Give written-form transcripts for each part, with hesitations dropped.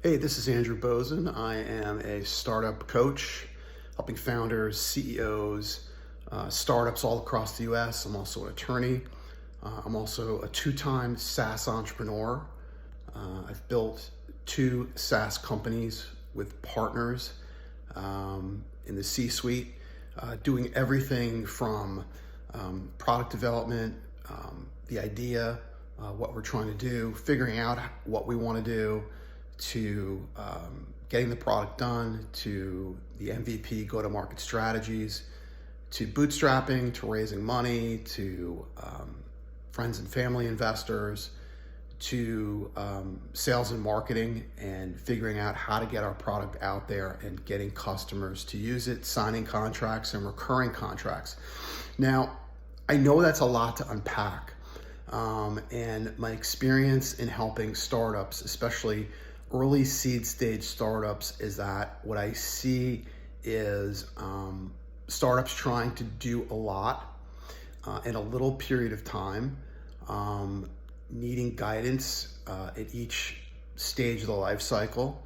Hey, this is Andrew Bosin. I am a startup coach, helping founders, CEOs, startups all across the US. I'm also an attorney. I'm also a two-time SaaS entrepreneur. I've built two SaaS companies with partners in the C-suite, doing everything from product development, the idea, what we're trying to do, figuring out what we want to do, to getting the product done, to the MVP go-to-market strategies, to bootstrapping, to raising money, to friends and family investors, to sales and marketing, and figuring out how to get our product out there and getting customers to use it, signing contracts and recurring contracts. Now, I know that's a lot to unpack. And my experience in helping startups, especially early seed stage startups, is that what I see is startups trying to do a lot in a little period of time, needing guidance at each stage of the life cycle,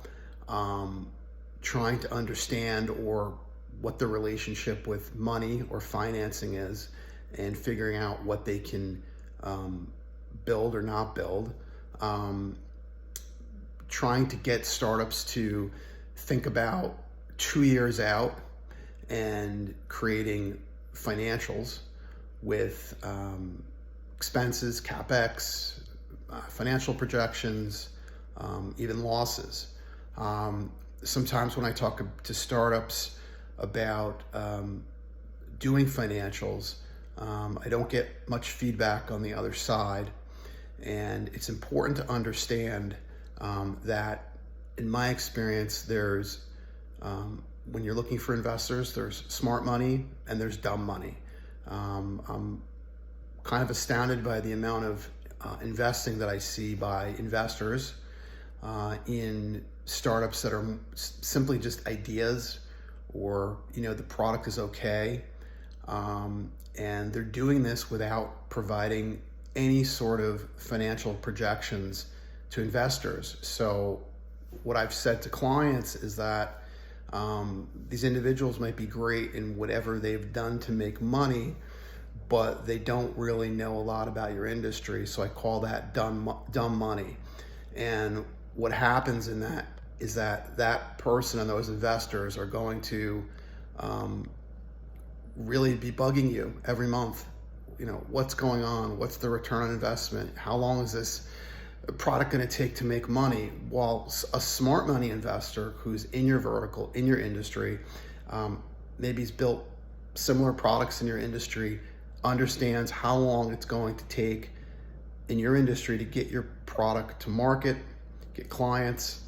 trying to understand or what the relationship with money or financing is, and figuring out what they can build or not build. Trying to get startups to think about 2 years out and creating financials with expenses, CapEx, financial projections, even losses. Sometimes when I talk to startups about doing financials, I don't get much feedback on the other side. And it's important to understand that in my experience, there's, when you're looking for investors, there's smart money and there's dumb money. I'm kind of astounded by the amount of investing that I see by investors in startups that are simply just ideas, or, the product is okay. And they're doing this without providing any sort of financial projections to investors. So what I've said to clients is that these individuals might be great in whatever they've done to make money, but they don't really know a lot about your industry. So I call that dumb money. And what happens in that is that person and those investors are going to really be bugging you every month. What's going on? What's the return on investment? How long is this product going to take to make money? While a smart money investor who's in your vertical, in your industry, maybe he's built similar products in your industry, understands how long it's going to take in your industry to get your product to market, get clients,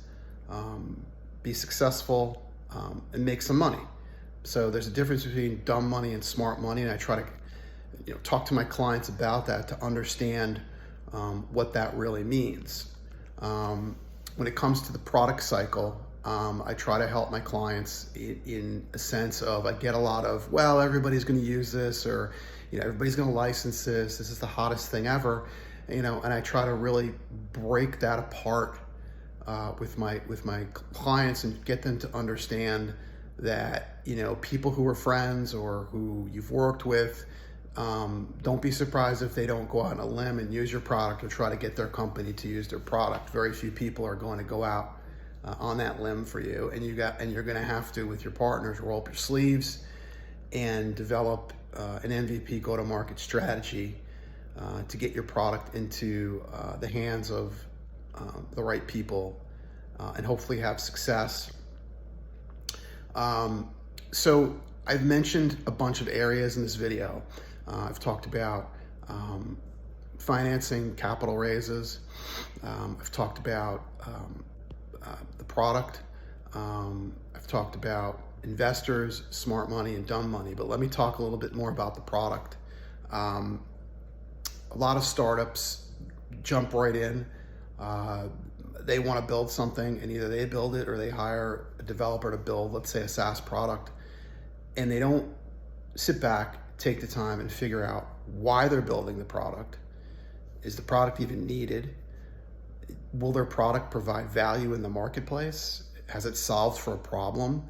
be successful, and make some money. So there's a difference between dumb money and smart money, and I try to talk to my clients about that to understand what that really means. When it comes to the product cycle, I try to help my clients in a sense of, I get a lot of, well, everybody's going to use this, or everybody's going to license this. This is the hottest thing ever, and I try to really break that apart with my clients and get them to understand that people who are friends or who you've worked with, don't be surprised if they don't go out on a limb and use your product or try to get their company to use their product. Very few people are going to go out on that limb for you, and you're going to have to, with your partners, roll up your sleeves and develop an MVP go-to-market strategy to get your product into the hands of the right people and hopefully have success. So I've mentioned a bunch of areas in this video. I've talked about financing, capital raises. I've talked about the product. I've talked about investors, smart money, and dumb money. But let me talk a little bit more about the product. A lot of startups jump right in. They want to build something, and either they build it or they hire a developer to build, let's say, a SaaS product, and they don't sit back, take the time and figure out why they're building the product. Is the product even needed? will their product provide value in the marketplace? Has it solved for a problem?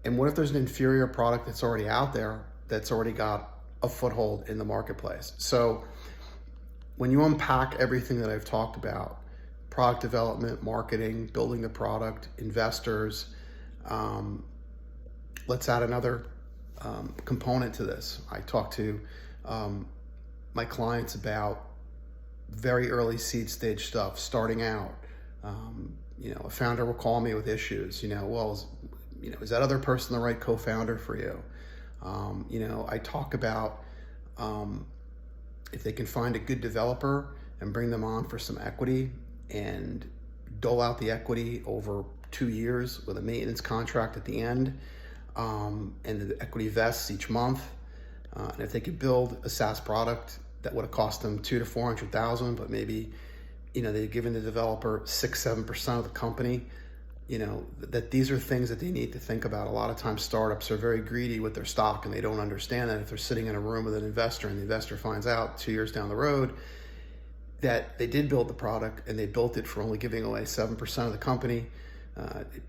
And what if there's an inferior product that's already out there that's already got a foothold in the marketplace? So when you unpack everything that I've talked about, product development, marketing, building the product, investors, let's add another component to this. I talk to my clients about very early seed stage stuff, starting out. A founder will call me with issues. Is that other person the right co-founder for you? I talk about if they can find a good developer and bring them on for some equity and dole out the equity over 2 years with a maintenance contract at the end, and the equity vests each month. And if they could build a SaaS product that would have cost them $200,000 to $400,000, but maybe they've given the developer 6-7% of the company. That these are things that they need to think about. A lot of times startups are very greedy with their stock, and they don't understand that if they're sitting in a room with an investor and the investor finds out 2 years down the road that they did build the product and they built it for only giving away 7% of the company.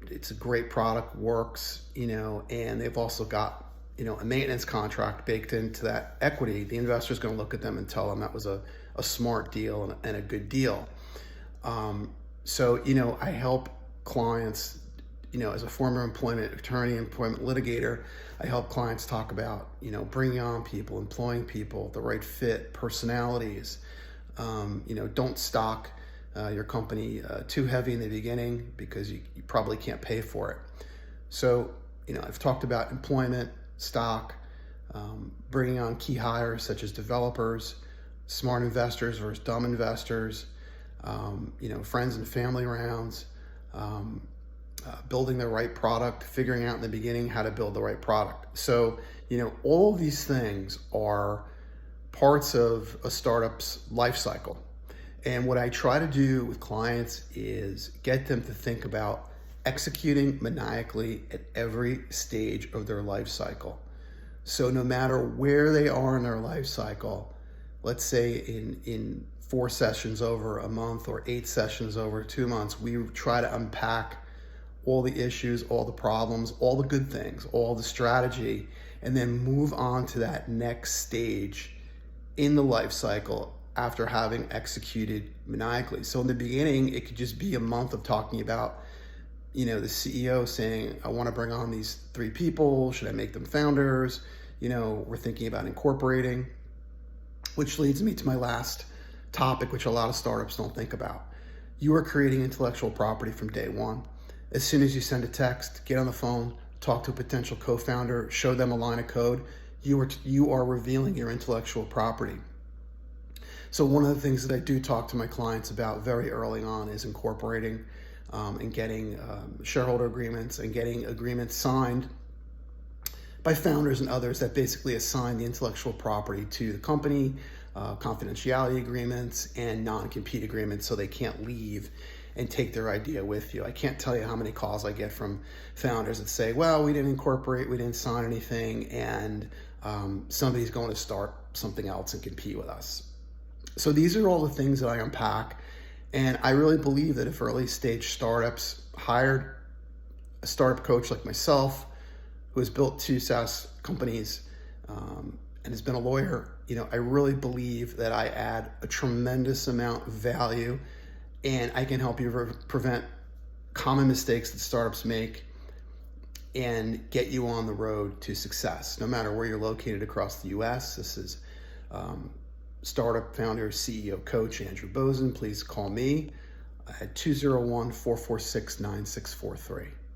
It's a great product, works, and they've also got, a maintenance contract baked into that equity. The investor's going to look at them and tell them that was a smart deal and a good deal. I help clients, as a former employment attorney, employment litigator, I help clients talk about, bringing on people, employing people, the right fit, personalities. Don't stock your company too heavy in the beginning because you probably can't pay for it. So, I've talked about employment, stock, bringing on key hires such as developers, smart investors versus dumb investors, friends and family rounds, building the right product, figuring out in the beginning how to build the right product. So, all these things are parts of a startup's life cycle. And what I try to do with clients is get them to think about executing maniacally at every stage of their life cycle. So no matter where they are in their life cycle, let's say in 4 sessions over a month or 8 sessions over 2 months, we try to unpack all the issues, all the problems, all the good things, all the strategy, and then move on to that next stage in the life cycle after having executed maniacally. So in the beginning, it could just be a month of talking about, the CEO saying, I want to bring on these 3 people. Should I make them founders? We're thinking about incorporating, which leads me to my last topic, which a lot of startups don't think about. You are creating intellectual property from day one. As soon as you send a text, get on the phone, talk to a potential co-founder, show them a line of code, you are revealing your intellectual property. So one of the things that I do talk to my clients about very early on is incorporating and getting shareholder agreements and getting agreements signed by founders and others that basically assign the intellectual property to the company, confidentiality agreements and non-compete agreements so they can't leave and take their idea with you. I can't tell you how many calls I get from founders that say, well, we didn't incorporate, we didn't sign anything, and somebody's going to start something else and compete with us. So these are all the things that I unpack. And I really believe that if early stage startups hired a startup coach like myself, who has built 2 SaaS companies and has been a lawyer, I really believe that I add a tremendous amount of value, and I can help you prevent common mistakes that startups make and get you on the road to success, no matter where you're located across the US. This is startup founder, CEO, coach Andrew Bosin. Please call me at 201-446-9643.